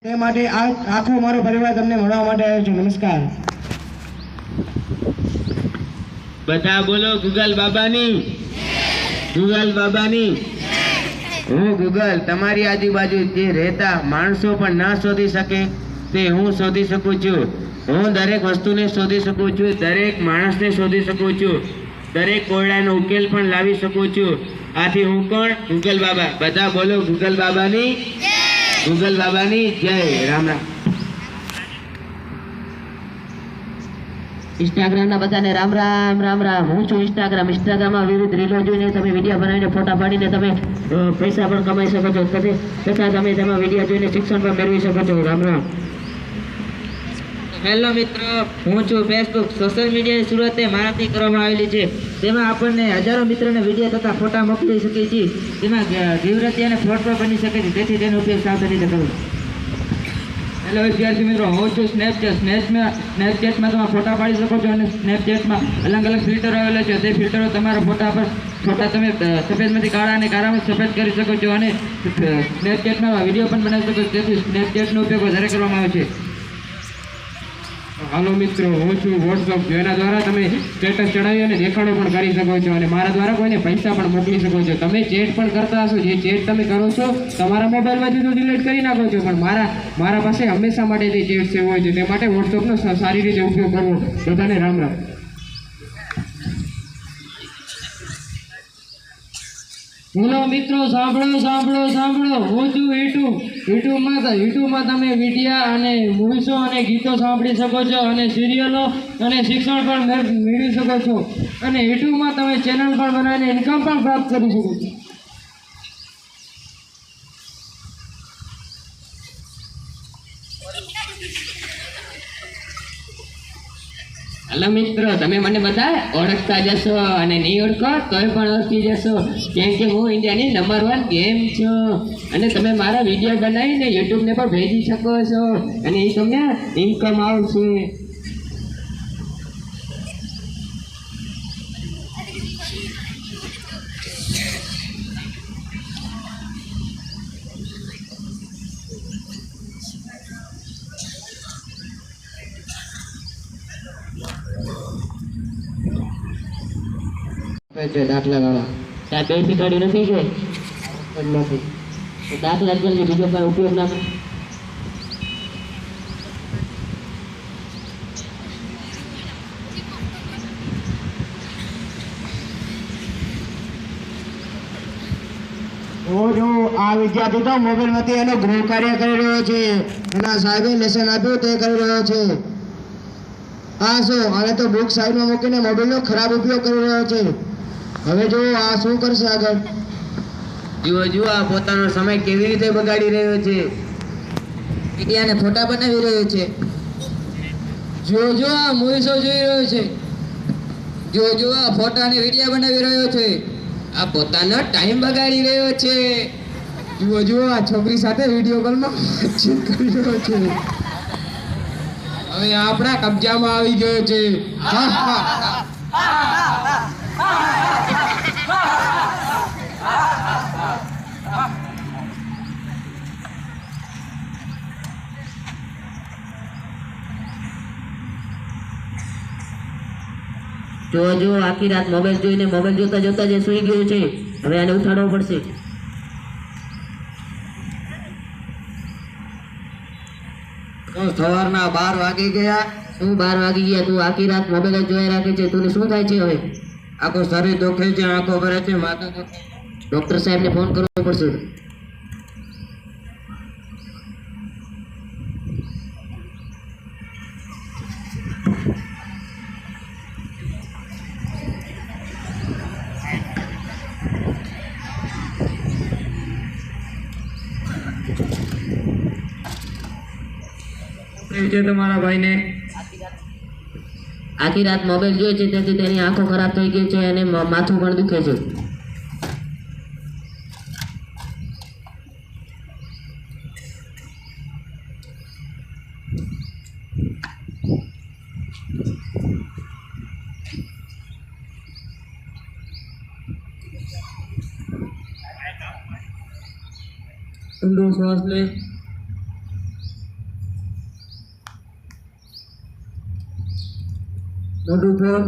તે માટે આખો મારો પરિવાર તમને મળવા માટે આવ્યો છું. નમસ્કાર. બધા બોલો ગૂગલ બાબાની. ગૂગલ બાબાની. હું ગૂગલ તમારી આજુબાજુ જે રહેતા માણસો પણ ન શોધી શકે તે હું શોધી શકું છું. હું દરેક વસ્તુને શોધી શકું છું, દરેક માણસને શોધી શકું છું, દરેક કોયડાનો ઉકેલ પણ લાવી શકું છું. આથી હું કોણ? ગૂગલ બાબા. બધા બોલો ગૂગલ બાબાની. ગૂગલ બાબાની જય. રામ રામ. ઇન્સ્ટાગ્રામના બધાને રામ રામ રામ રામ. હું છું ઇન્સ્ટાગ્રામમાં વિવિધ રીલો જોઈને તમે વિડીયો બનાવીને ફોટા પાડીને તમે પૈસા પણ કમાઈ શકો છો તથા તમે તેમાં વિડીયો જોઈને શિક્ષણ પણ મેળવી શકો છો. રામ રામ. હેલો મિત્રો, હું છું ફેસબુક. સોશિયલ મીડિયાની શરૂઆત મારાથી કરવામાં આવેલી છે. તેમાં આપણને હજારો મિત્રોને વિડીયો તથા ફોટા મોકલી શકીએ છીએ. તેમાં ગીવરતી અને ફ્રોડ પણ બની શકે છે, તેથી તેનો ઉપયોગ સાવધાની રીતે કરવો. હેલો વિદ્યાર્થી મિત્રો, હું છું સ્નેપચેટમાં તમે ફોટા પાડી શકો છો અને સ્નેપચેટમાં અલગ અલગ ફિલ્ટરો આવેલા છે. તે ફિલ્ટરો તમારા ફોટા તમે સફેદમાંથી કાળા અને કાળામાં સફેદ કરી શકો છો અને સ્નેપચેટમાં વિડીયો પણ બનાવી શકો છો. તેથી સ્નેપચેટનો ઉપયોગ વધારે કરવામાં આવે છે. હાલો મિત્રો, હું છું વોટ્સઅપ. જેના દ્વારા તમે સ્ટેટસ ચડાવી અને દેખાડો પણ કરી શકો છો અને મારા દ્વારા કોઈને પૈસા પણ મોકલી શકો છો. તમે ચેટ પણ કરતા હશો. જે ચેટ તમે કરો છો તમારા મોબાઈલમાંથી તો ડિલીટ કરી નાખો છો, પણ મારા પાસે હંમેશા માટે તે ચેટ સેવ હોય છે. તે માટે વોટ્સઅપનો સારી રીતે ઉપયોગ કરવો. બધાને રામ રામ. બોલો મિત્રો, સાંભળો. હું છું યુટ્યુબમાં તમે વિડીયા અને મૂવીસો અને ગીતો સાંભળી શકો છો અને સિરિયલો અને શિક્ષણ પણ મેળવી શકો છો અને યુટ્યુબમાં તમે ચેનલ પણ બનાવીને ઇન્કમ પણ પ્રાપ્ત કરી શકો છો. હલો મિત્રો, તમે મને બધા ઓળખતા જશો અને નહીં ઓળખો તોય પણ ઓળખી જશો, કેમ કે હું ઇન્ડિયાની નંબર 1 ગેમ છું અને તમે મારા વિડીયો બનાવીને યુટ્યુબને પણ ભેજી શકો છો અને એ તમને ઇન્કમ આવશે. દાખલા વાળા ત્યાં બે શીખવાડી નથી કે નથી. દાખલા જલ્દી બીજો કાંઈ ઉપયોગ ના કરે. જો આ વિદ્યાર્થી તો મોબાઈલમાંથી એનો ગૃહ કાર્ય કરી રહ્યો છે. એના સાહેબે લેસન આપ્યું તે કરી રહ્યો છે. આ શું? આને તો બુક સાઈડમાં મૂકીને મોબાઈલનો ખરાબ ઉપયોગ કરી રહ્યો છે. હવે જો આ શું કરશે આગળ? જુઓ આ પોતાનો સમય કેવી રીતે બગાડી રહ્યો છે. વિડીયાને ફોટા બનાવી રહ્યો છે. જો આ મૂવી શો જોઈ રહ્યો છે. જો આ ફોટા અને વિડીયા બનાવી રહ્યો છે. આ પોતાનો ટાઈમ બગાડી રહ્યો છે. જુઓ આ છોકરી સાથે વિડીયો કોલમાં વાતચીત કરી રહ્યો છે. હવે આપણા કબજામાં આવી ગયો છે. જો આખી રાત મોબાઈલ જોતા જે સૂઈ ગયો છે. હવે આને ઉઠાડવો પડશે. સવારના 12 વાગી ગયા. શું 12 વાગી ગયા? તું આખી રાત મોબાઈલ જોઈ રાખે છે. તું શું થાય છે? હવે આખું શરીર દુખે છે, આંખો ભરે છે, માથું દુખે. ડોક્ટર સાહેબને ફોન કરવો પડશે. તમારા ભાઈને આખી રાત મોબાઈલ જોઈ છે, તેથી તેની આંખો ખરાબ થઈ ગઈ છે અને માથું પણ દુખે છે. ઊંડો શ્વાસ લે. મોટું ફોન.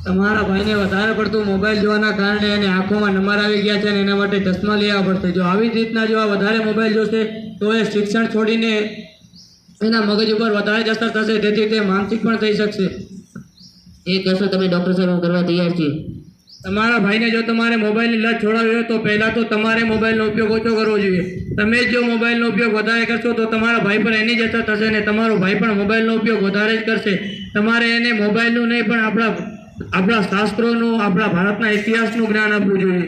તમારા ભાઈને વધારે પડતું મોબાઈલ જોવાના કારણે એને આંખોમાં નંબર આવી ગયા છે અને એના માટે ચશ્મા લેવા પડશે. જો આવી જ રીતના જો આ વધારે મોબાઈલ જોશે તો એ શિક્ષણ છોડીને એના મગજ ઉપર વધારે જ અસર થશે, તેથી તે માનસિક પણ થઈ શકશે. એ કહેશો તમે ડૉક્ટર સાહેબ હું કરવા તૈયાર છીએ. તમારા ભાઈને જો તમારે મોબાઈલની લત છોડાવી હોય તો પહેલાં તો તમારે મોબાઈલનો ઉપયોગ ઓછો કરવો જોઈએ. તમે જ જો મોબાઈલનો ઉપયોગ વધારે કરશો તો તમારા ભાઈ પર એની જ અસર થશે અને તમારો ભાઈ પણ મોબાઈલનો ઉપયોગ વધારે જ કરશે. તમારે એને મોબાઈલનું નહીં પણ આપણા શાસ્ત્રોનું, આપણા ભારતના ઇતિહાસનું જ્ઞાન આપવું જોઈએ.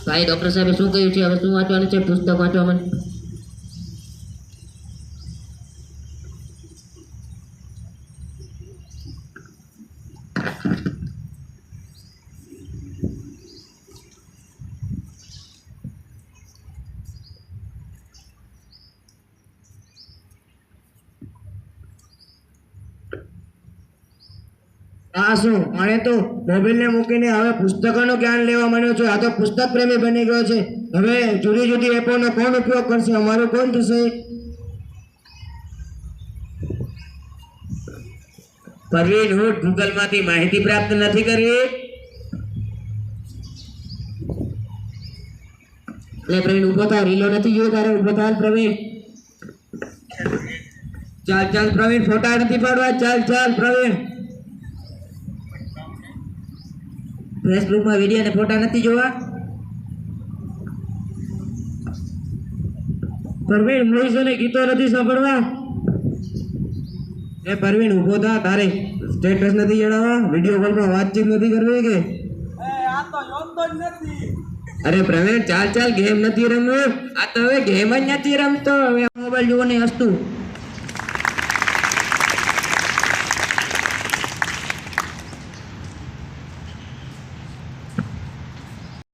ભાઈ ડૉક્ટર સાહેબે શું કહ્યું છે, હવે શું વાંચવાનું છે? પુસ્તક વાંચવા મને. આ શું, આણે તો મોબાઈલને મૂકીને હવે પુસ્તકોનું જ્ઞાન લેવા માંડ્યો છે. આ તો પુસ્તક પ્રેમી બની ગયો છે. હવે જુદી જુદી એપોનો કોણ ઉપયોગ કરશે? અમારું કોણ થશે? પરવીન, હું ગૂગલમાંથી માહિતી પ્રાપ્ત નથી કરવી. એટલે પ્રવીણ ઊભો થા, રીલો નથી જોયો તારે? ઊભો થા પ્રવીણ. ચાલ ચાલ પ્રવીણ, ફોટા નથી પાડવા. ચાલ ચાલ પ્રવીણ. ફેસબુકમાં વિડીયો અને ફોટા નથી જોવા? પરવીન, મૂવીઝ અને ગીતો નથી સાંભળવા. એ પરવીન ઊભો થા, તારે સ્ટેટસ નથી જણાવવા? વિડીયો કોલમાં વાતચીત નથી કરવી કે? અરે પ્રવીણ ચાલ ચાલ, ગેમ નથી રમવું. આ તો હવે ગેમ જ નથી રમતો, હવે મોબાઈલ જોવાની હસતું.